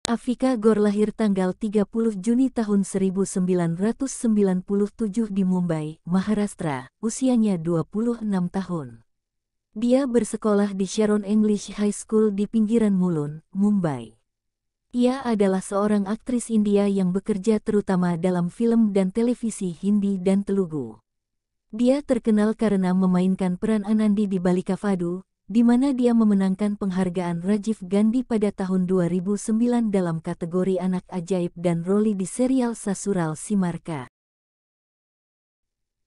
Afika Gor lahir tanggal 30 Juni tahun 1997 di Mumbai, Maharashtra, usianya 26 tahun. Dia bersekolah di Sharon English High School di pinggiran Mulund, Mumbai. Ia adalah seorang aktris India yang bekerja terutama dalam film dan televisi Hindi dan Telugu. Dia terkenal karena memainkan peran Anandi di Balika Fadu, di mana dia memenangkan penghargaan Rajiv Gandhi pada tahun 2009 dalam kategori anak ajaib dan roli di serial Sasural Simarka.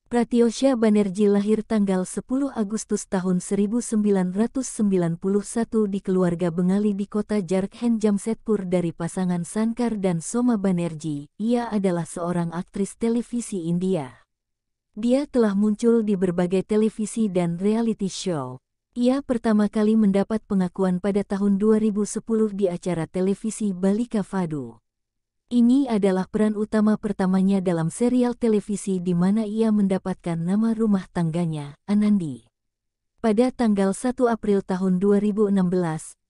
Pratyosha Banerjee lahir tanggal 10 Agustus tahun 1991 di keluarga Bengali di kota Jharkhand Jamshedpur dari pasangan Sankar dan Soma Banerjee. Ia adalah seorang aktris televisi India. Dia telah muncul di berbagai televisi dan reality show. Ia pertama kali mendapat pengakuan pada tahun 2010 di acara televisi Balika Fadu. Ini adalah peran utama pertamanya dalam serial televisi di mana ia mendapatkan nama rumah tangganya, Anandi. Pada tanggal 1 April tahun 2016,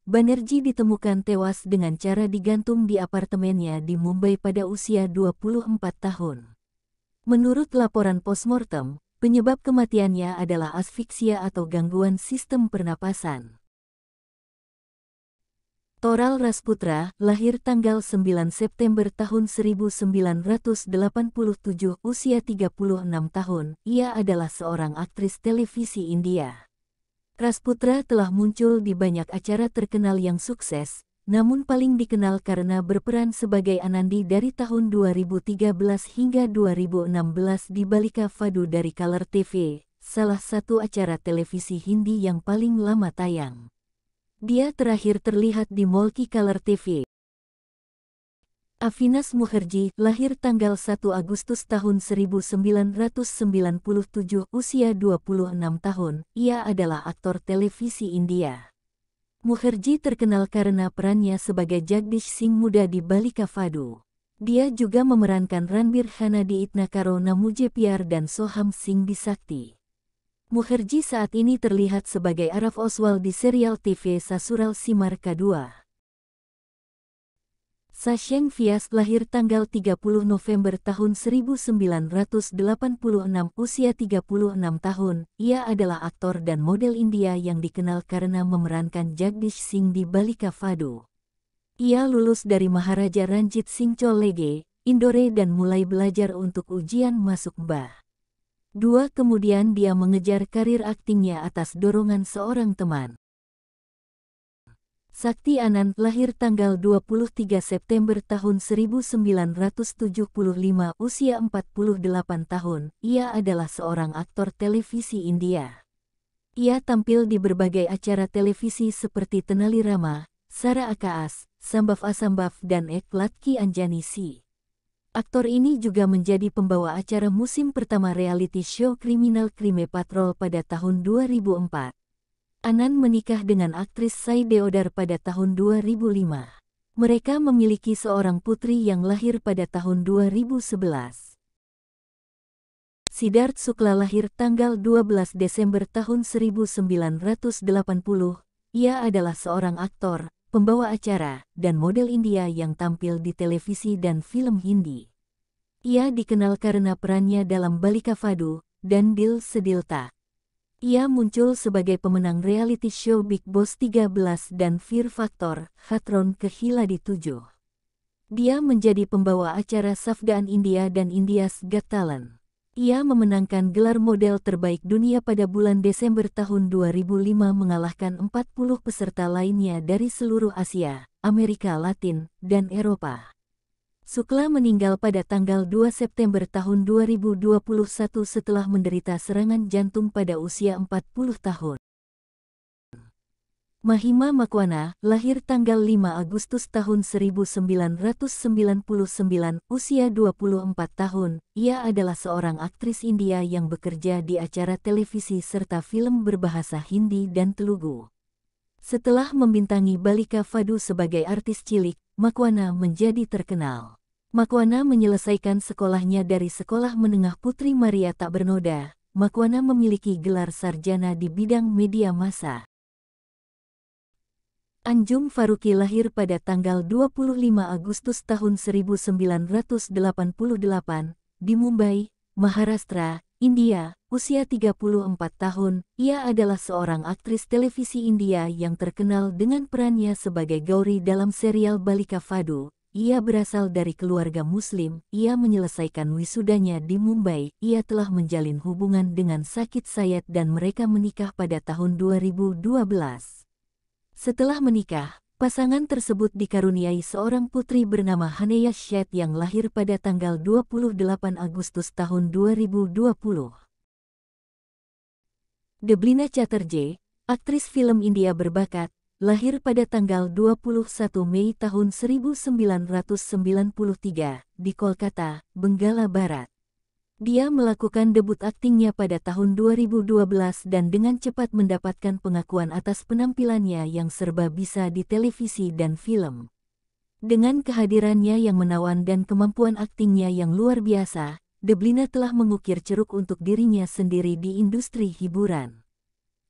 Banerjee ditemukan tewas dengan cara digantung di apartemennya di Mumbai pada usia 24 tahun. Menurut laporan postmortem, penyebab kematiannya adalah asfiksia atau gangguan sistem pernapasan. Toral Rasputra lahir tanggal 9 September tahun 1987, usia 36 tahun. Ia adalah seorang aktris televisi India. Rasputra telah muncul di banyak acara terkenal yang sukses, namun paling dikenal karena berperan sebagai Anandi dari tahun 2013 hingga 2016 di Balika Fadu dari Color TV, salah satu acara televisi Hindi yang paling lama tayang. Dia terakhir terlihat di Mulki Color TV. Avinash Mukherjee lahir tanggal 1 Agustus tahun 1997, usia 26 tahun. Ia adalah aktor televisi India. Mukherjee terkenal karena perannya sebagai Jagdish Singh muda di Balika Fadu. Dia juga memerankan Ranbir Khanna di Itna Karo Na Mujhe Pyar dan Soham Singh di Sakti. Mukherjee saat ini terlihat sebagai Araf Oswal di serial TV Sasural Simarka 2. Sachin Vyas lahir tanggal 30 November tahun 1986, usia 36 tahun. Ia adalah aktor dan model India yang dikenal karena memerankan Jagdish Singh di Balika Fadu. Ia lulus dari Maharaja Ranjit Singh College, Indore dan mulai belajar untuk ujian masuk BA. Kemudian dia mengejar karir aktingnya atas dorongan seorang teman. Sakti Anand lahir tanggal 23 September tahun 1975, usia 48 tahun. Ia adalah seorang aktor televisi India. Ia tampil di berbagai acara televisi seperti Tenali Rama, Sara Akaas, Sambhav Asambhav dan Ek Latki Anjani Si. Aktor ini juga menjadi pembawa acara musim pertama reality show Criminal Crime Patrol pada tahun 2004. Anand menikah dengan aktris Sai Deodar pada tahun 2005. Mereka memiliki seorang putri yang lahir pada tahun 2011. Siddharth Shukla lahir tanggal 12 Desember tahun 1980. Ia adalah seorang aktor, pembawa acara, dan model India yang tampil di televisi dan film Hindi. Ia dikenal karena perannya dalam Balika Fadu dan Dil Se Dil Tak. Ia muncul sebagai pemenang reality show Big Boss 13 dan Fear Factor, Khatron ke Khiladi 7. Dia menjadi pembawa acara Safdaan India dan India's Got Talent. Ia memenangkan gelar model terbaik dunia pada bulan Desember tahun 2005 mengalahkan 40 peserta lainnya dari seluruh Asia, Amerika Latin, dan Eropa. Shukla meninggal pada tanggal 2 September tahun 2021 setelah menderita serangan jantung pada usia 40 tahun. Mahima Makwana lahir tanggal 5 Agustus tahun 1999, usia 24 tahun. Ia adalah seorang aktris India yang bekerja di acara televisi serta film berbahasa Hindi dan Telugu. Setelah membintangi Balika Fadu sebagai artis cilik, Makwana menjadi terkenal. Makwana menyelesaikan sekolahnya dari Sekolah Menengah Putri Maria Tak Bernoda. Makwana memiliki gelar sarjana di bidang media massa. Anjum Faruqi lahir pada tanggal 25 Agustus tahun 1988 di Mumbai, Maharashtra, India, usia 34 tahun. Ia adalah seorang aktris televisi India yang terkenal dengan perannya sebagai Gauri dalam serial Balika Fadu. Ia berasal dari keluarga Muslim. Ia menyelesaikan wisudanya di Mumbai. Ia telah menjalin hubungan dengan Sakit Sayed dan mereka menikah pada tahun 2012. Setelah menikah, pasangan tersebut dikaruniai seorang putri bernama Haneya Sheth yang lahir pada tanggal 28 Agustus tahun 2020. Deblina Chatterjee, aktris film India berbakat, lahir pada tanggal 21 Mei tahun 1993 di Kolkata, Benggala Barat. Dia melakukan debut aktingnya pada tahun 2012 dan dengan cepat mendapatkan pengakuan atas penampilannya yang serba bisa di televisi dan film. Dengan kehadirannya yang menawan dan kemampuan aktingnya yang luar biasa, Deblina telah mengukir ceruk untuk dirinya sendiri di industri hiburan.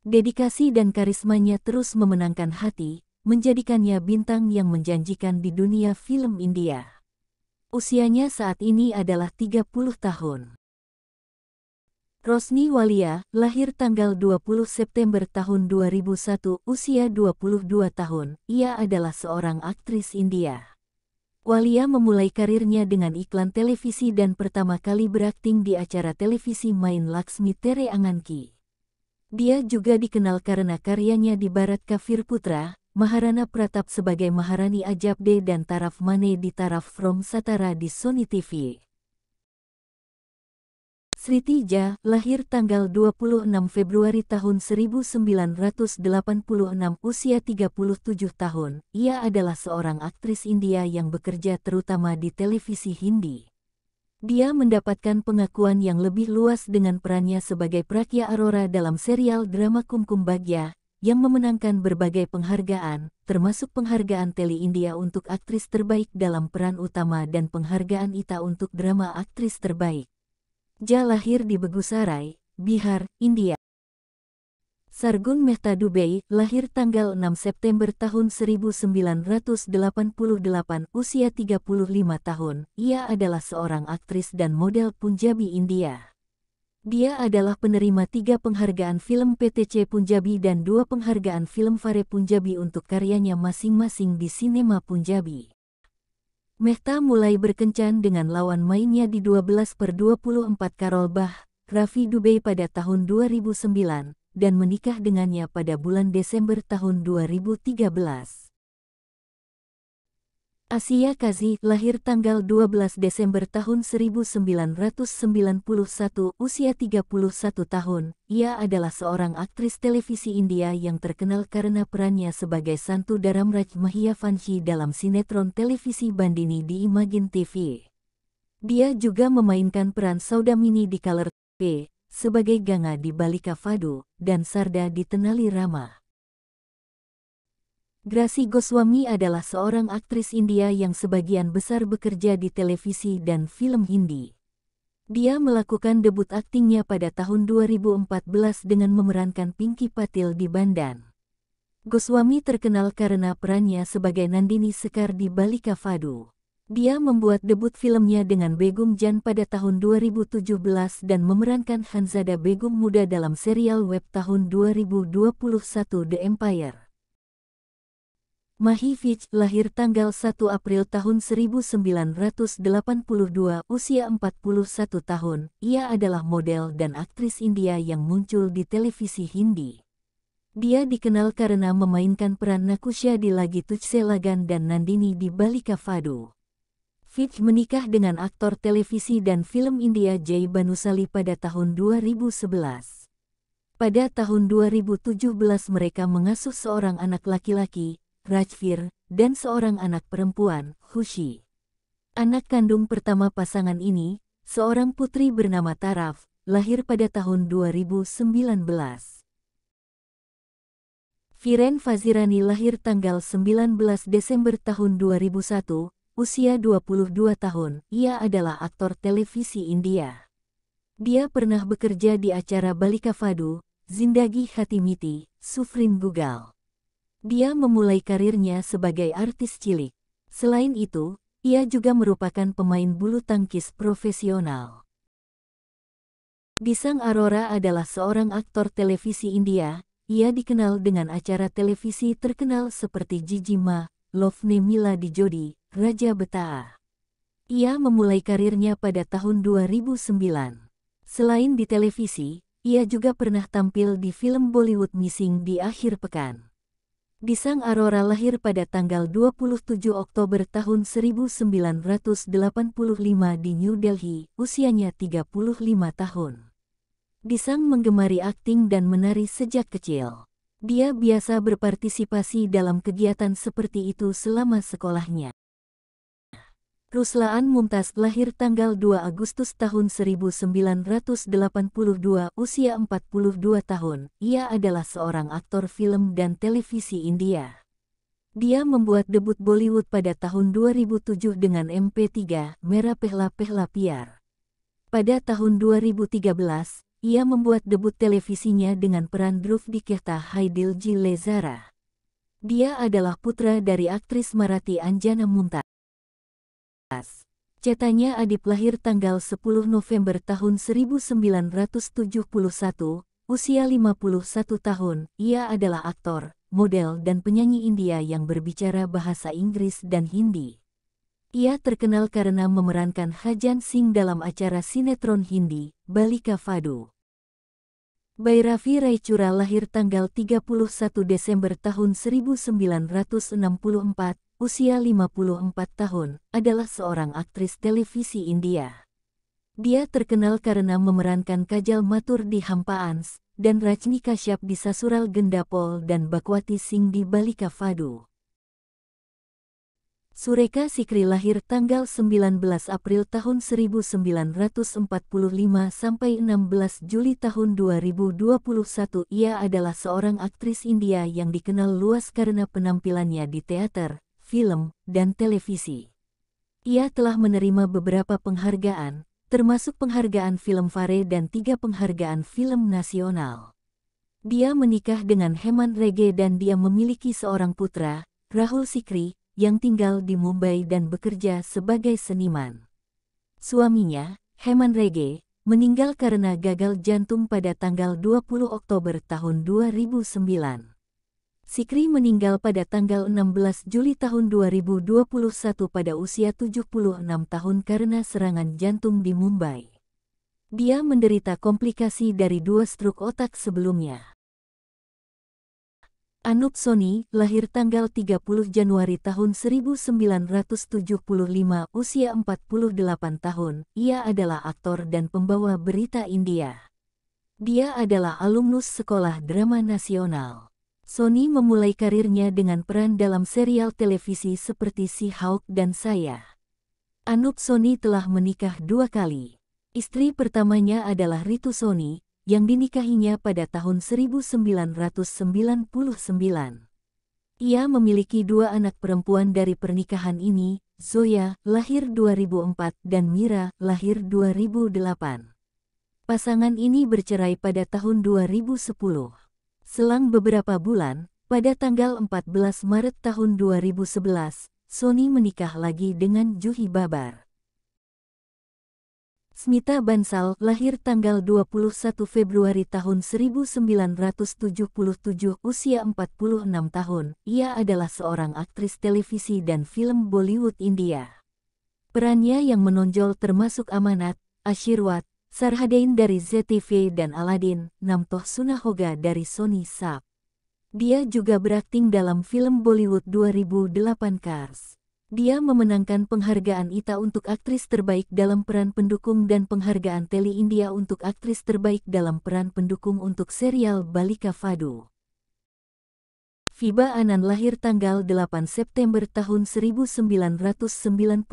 Dedikasi dan karismanya terus memenangkan hati, menjadikannya bintang yang menjanjikan di dunia film India. Usianya saat ini adalah 30 tahun. Rosni Walia, lahir tanggal 20 September tahun 2001, usia 22 tahun. Ia adalah seorang aktris India. Walia memulai karirnya dengan iklan televisi dan pertama kali berakting di acara televisi Main Laksmi Tere Anganki. Dia juga dikenal karena karyanya di Bharat Ka Veer Putra, Maharana Pratap sebagai Maharani Ajabde dan Taraf Mane di Taraf From Satara di Sony TV. Sriti Jha, lahir tanggal 26 Februari tahun 1986, usia 37 tahun. Ia adalah seorang aktris India yang bekerja terutama di televisi Hindi. Dia mendapatkan pengakuan yang lebih luas dengan perannya sebagai Prakya Arora dalam serial drama Kumkum Bhagya, yang memenangkan berbagai penghargaan, termasuk penghargaan Tele India untuk aktris terbaik dalam peran utama dan penghargaan ITA untuk drama aktris terbaik. Jha lahir di Begusarai, Bihar, India. Sargun Mehta Dubey, lahir tanggal 6 September tahun 1988, usia 35 tahun. Ia adalah seorang aktris dan model Punjabi India. Dia adalah penerima 3 penghargaan film PTC Punjabi dan 2 penghargaan film Fare Punjabi untuk karyanya masing-masing di sinema Punjabi. Mehta mulai berkencan dengan lawan mainnya di 12/24 Karol Bah, Rafi Dubey pada tahun 2009, dan menikah dengannya pada bulan Desember tahun 2013. Asia Kazi, lahir tanggal 12 Desember tahun 1991, usia 31 tahun. Ia adalah seorang aktris televisi India yang terkenal karena perannya sebagai Santu Dharamraj Mahyavanshi dalam sinetron televisi Bandini di Imagine TV. Dia juga memainkan peran Saudamini di Color TV, sebagai Ganga di Balika Fadu, dan Sarda di Tenali Rama. Grasi Goswami adalah seorang aktris India yang sebagian besar bekerja di televisi dan film Hindi. Dia melakukan debut aktingnya pada tahun 2014 dengan memerankan Pinky Patil di Bandan. Goswami terkenal karena perannya sebagai Nandini Sekar di Balika Fadu. Dia membuat debut filmnya dengan Begum Jan pada tahun 2017 dan memerankan Hanzada Begum muda dalam serial web tahun 2021 The Empire. Mahi Vij, lahir tanggal 1 April tahun 1982, usia 41 tahun. Ia adalah model dan aktris India yang muncul di televisi Hindi. Dia dikenal karena memainkan peran Nakusha di Lagi Tujhse Lagan dan Nandini di Balika Fadu. Vij menikah dengan aktor televisi dan film India Jay Bhanusali pada tahun 2011. Pada tahun 2017 mereka mengasuh seorang anak laki-laki, Rajveer, dan seorang anak perempuan, Khushi. Anak kandung pertama pasangan ini, seorang putri bernama Taraf, lahir pada tahun 2019. Viren Fazirani lahir tanggal 19 Desember tahun 2001, usia 22 tahun. Ia adalah aktor televisi India. Dia pernah bekerja di acara Balika Fadu, Zindagi Hati Miti, Sufrin Gugal. Dia memulai karirnya sebagai artis cilik. Selain itu, ia juga merupakan pemain bulu tangkis profesional. Disang Arora adalah seorang aktor televisi India. Ia dikenal dengan acara televisi terkenal seperti Jiji Ma, Love Ne Mila Di Jodi, Raja Betaa. Ia memulai karirnya pada tahun 2009. Selain di televisi, ia juga pernah tampil di film Bollywood Missing di akhir pekan. Disang Arora lahir pada tanggal 27 Oktober tahun 1985 di New Delhi, usianya 35 tahun. Disang menggemari akting dan menari sejak kecil. Dia biasa berpartisipasi dalam kegiatan seperti itu selama sekolahnya. Ruslaan Mumtaz lahir tanggal 2 Agustus tahun 1982, usia 42 tahun. Ia adalah seorang aktor film dan televisi India. Dia membuat debut Bollywood pada tahun 2007 dengan MP3, Mera Pehla Pehla Pyar. Pada tahun 2013, ia membuat debut televisinya dengan peran Dhruv di Kehta Hai Dil Ji Le Zara. Dia adalah putra dari aktris Marathi Anjana Mumtaz. Cetanya Adip lahir tanggal 10 November tahun 1971, usia 51 tahun. Ia adalah aktor, model dan penyanyi India yang berbicara bahasa Inggris dan Hindi. Ia terkenal karena memerankan Hajan Singh dalam acara sinetron Hindi, Balika Fadu. Bhairavi Raichura lahir tanggal 31 Desember tahun 1964, usia 54 tahun, adalah seorang aktris televisi India. Dia terkenal karena memerankan Kajal Mathur di Hampaans, dan Rajni Kashyap di Sasural Gendapol dan Bhagwati Singh di Balika Fadu. Sureka Sikri lahir tanggal 19 April tahun 1945 sampai 16 Juli tahun 2021. Ia adalah seorang aktris India yang dikenal luas karena penampilannya di teater, film, dan televisi. Ia telah menerima beberapa penghargaan, termasuk penghargaan Filmfare dan 3 penghargaan film nasional. Dia menikah dengan Hemant Rege dan dia memiliki seorang putra, Rahul Sikri, yang tinggal di Mumbai dan bekerja sebagai seniman. Suaminya, Hemant Rege, meninggal karena gagal jantung pada tanggal 20 Oktober tahun 2009. Sikri meninggal pada tanggal 16 Juli tahun 2021 pada usia 76 tahun karena serangan jantung di Mumbai. Dia menderita komplikasi dari 2 stroke otak sebelumnya. Anup Soni lahir tanggal 30 Januari tahun 1975, usia 48 tahun. Ia adalah aktor dan pembawa berita India. Dia adalah alumnus Sekolah Drama Nasional. Soni memulai karirnya dengan peran dalam serial televisi seperti Si Hawk dan Saya. Anup Soni telah menikah 2 kali. Istri pertamanya adalah Ritu Soni, yang dinikahinya pada tahun 1999. Ia memiliki 2 anak perempuan dari pernikahan ini, Zoya, lahir 2004, dan Mira, lahir 2008. Pasangan ini bercerai pada tahun 2010. Selang beberapa bulan, pada tanggal 14 Maret tahun 2011, Soni menikah lagi dengan Juhi Babar. Smita Bansal lahir tanggal 21 Februari tahun 1977, usia 46 tahun. Ia adalah seorang aktris televisi dan film Bollywood India. Perannya yang menonjol termasuk Amanat, Ashirwad, Sarhadein dari ZTV dan Aladdin, Namtoh Sunahoga dari Sony Sap. Dia juga berakting dalam film Bollywood 2008 Cars. Dia memenangkan penghargaan ITA untuk aktris terbaik dalam peran pendukung dan penghargaan Tele India untuk aktris terbaik dalam peran pendukung untuk serial Balika Fadu. Fiba Anand lahir tanggal 8 September tahun 1995,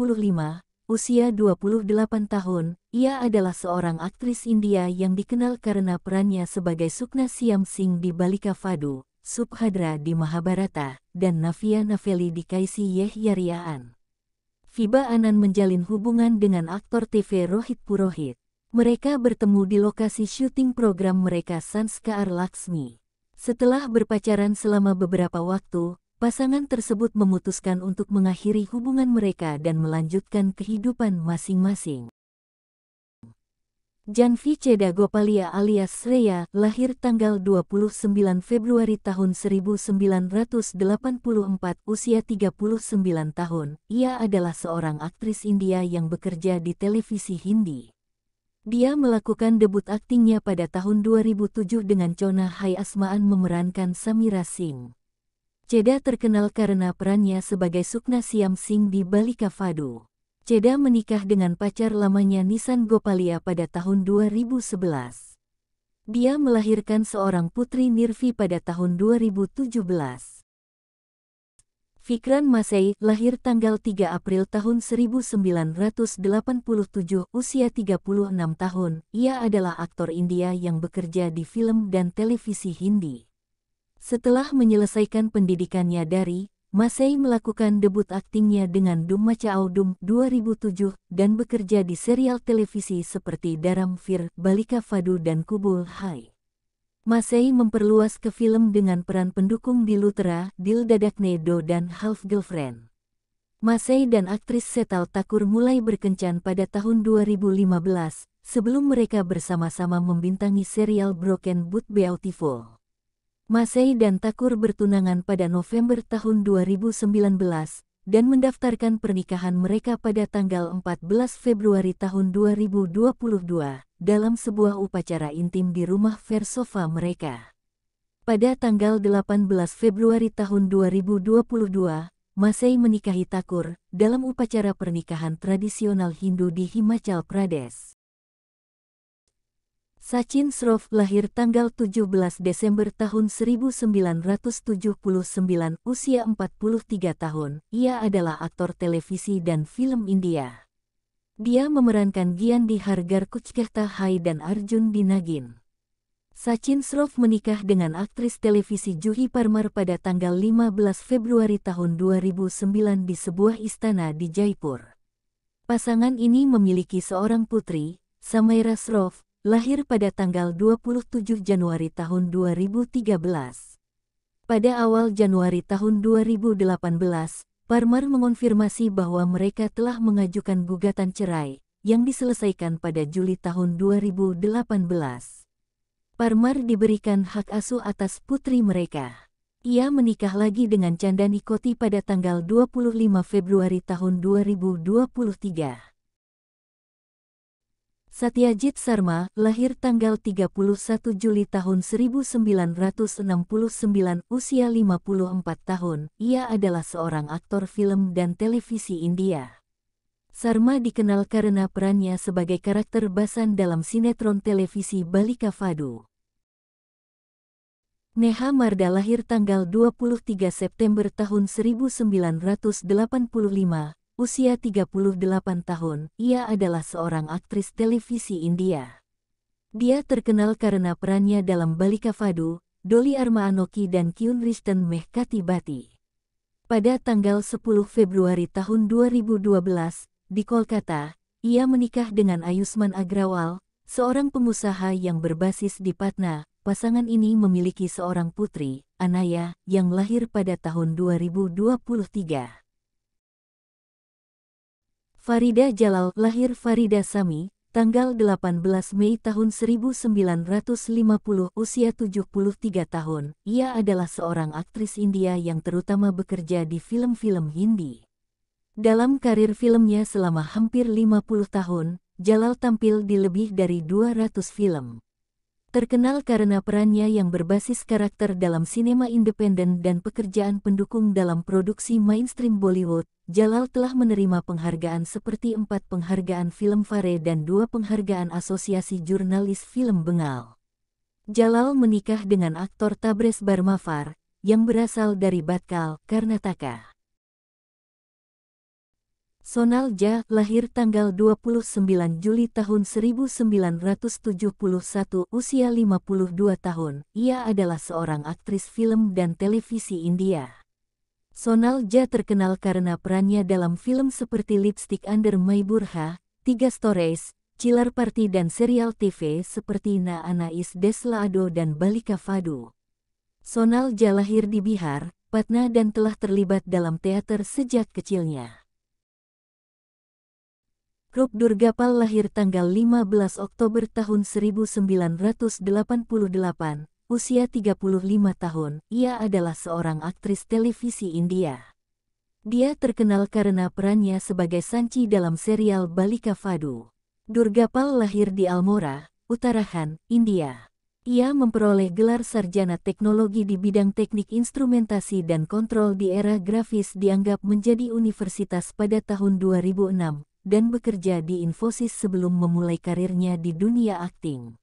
usia 28 tahun. Ia adalah seorang aktris India yang dikenal karena perannya sebagai Sukna Siam Singh di Balika Fadu, Subhadra di Mahabharata, dan Navya Naveli di Kaisi Yeh Yaryaan. Fiba Anand menjalin hubungan dengan aktor TV Rohit Purohit. Mereka bertemu di lokasi syuting program mereka Sanskar Laksmi. Setelah berpacaran selama beberapa waktu, pasangan tersebut memutuskan untuk mengakhiri hubungan mereka dan melanjutkan kehidupan masing-masing. Janvi Cheda Gopalia alias Shreya lahir tanggal 29 Februari tahun 1984, usia 39 tahun. Ia adalah seorang aktris India yang bekerja di televisi Hindi. Dia melakukan debut aktingnya pada tahun 2007 dengan Chona Hai Asmaan memerankan Samira Singh. Cheda terkenal karena perannya sebagai Sukna Siam Singh di Balika Fadu. Cheda menikah dengan pacar lamanya Nissan Gopalia pada tahun 2011. Dia melahirkan seorang putri Nirvi pada tahun 2017. Vikran Masei lahir tanggal 3 April tahun 1987, usia 36 tahun. Ia adalah aktor India yang bekerja di film dan televisi Hindi. Setelah menyelesaikan pendidikannya dari Masei melakukan debut aktingnya dengan Dum Machaao Dum 2007 dan bekerja di serial televisi seperti Dharam Vir, Balika Fadu dan Kubul Hai. Masei memperluas ke film dengan peran pendukung di Lutera, Dil Dadakne Do dan Half Girlfriend. Masei dan aktris Setal Thakur mulai berkencan pada tahun 2015, sebelum mereka bersama-sama membintangi serial Broken But Beautiful. Masei dan Thakur bertunangan pada November tahun 2019 dan mendaftarkan pernikahan mereka pada tanggal 14 Februari tahun 2022 dalam sebuah upacara intim di rumah Versova mereka. Pada tanggal 18 Februari tahun 2022, Masei menikahi Thakur dalam upacara pernikahan tradisional Hindu di Himachal Pradesh. Sachin Shroff lahir tanggal 17 Desember tahun 1979, usia 43 tahun. Ia adalah aktor televisi dan film India. Dia memerankan Gyan di Hargar Kuch Kehta Hai dan Arjun di Nagin. Sachin Shroff menikah dengan aktris televisi Juhi Parmar pada tanggal 15 Februari tahun 2009 di sebuah istana di Jaipur. Pasangan ini memiliki seorang putri, Samaira Shroff, lahir pada tanggal 27 Januari tahun 2013. Pada awal Januari tahun 2018, Parmar mengonfirmasi bahwa mereka telah mengajukan gugatan cerai, yang diselesaikan pada Juli tahun 2018. Parmar diberikan hak asuh atas putri mereka. Ia menikah lagi dengan Chandani Koti pada tanggal 25 Februari tahun 2023. Satyajit Sharma lahir tanggal 31 Juli tahun 1969, usia 54 tahun. Ia adalah seorang aktor film dan televisi India. Sharma dikenal karena perannya sebagai karakter Basan dalam sinetron televisi Balika Fadu. Neha Marda lahir tanggal 23 September tahun 1985. Usia 38 tahun, ia adalah seorang aktris televisi India. Dia terkenal karena perannya dalam Balika Fadu, Dolly Armaanoki dan Kyun Rishton Meh Kati Bati. Pada tanggal 10 Februari tahun 2012, di Kolkata, ia menikah dengan Ayushman Agrawal, seorang pengusaha yang berbasis di Patna. Pasangan ini memiliki seorang putri, Anaya, yang lahir pada tahun 2023. Farida Jalal lahir Farida Sami, tanggal 18 Mei tahun 1950, usia 73 tahun. Ia adalah seorang aktris India yang terutama bekerja di film-film Hindi. Dalam karir filmnya selama hampir 50 tahun, Jalal tampil di lebih dari 200 film. Terkenal karena perannya yang berbasis karakter dalam sinema independen dan pekerjaan pendukung dalam produksi mainstream Bollywood, Jalal telah menerima penghargaan seperti 4 penghargaan Filmfare dan 2 penghargaan Asosiasi Jurnalis Film Bengal. Jalal menikah dengan aktor Tabres Barmafar, yang berasal dari Batkal, Karnataka. Sonal Jha lahir tanggal 29 Juli tahun 1971, usia 52 tahun. Ia adalah seorang aktris film dan televisi India. Sonal Jha terkenal karena perannya dalam film seperti Lipstick Under My Burqa, 3 Stories, Chillar Party dan serial TV seperti Na Anais Des Laado dan Balika Fadu. Sonal lahir di Bihar, Patna dan telah terlibat dalam teater sejak kecilnya. Rup Durgapal lahir tanggal 15 Oktober tahun 1988, usia 35 tahun. Ia adalah seorang aktris televisi India. Dia terkenal karena perannya sebagai Sanchi dalam serial Balika Fadu. Durgapal lahir di Almora, Uttarakhand, India. Ia memperoleh gelar sarjana teknologi di bidang teknik instrumentasi dan kontrol di era grafis dianggap menjadi universitas pada tahun 2006, dan bekerja di Infosys sebelum memulai karirnya di dunia akting.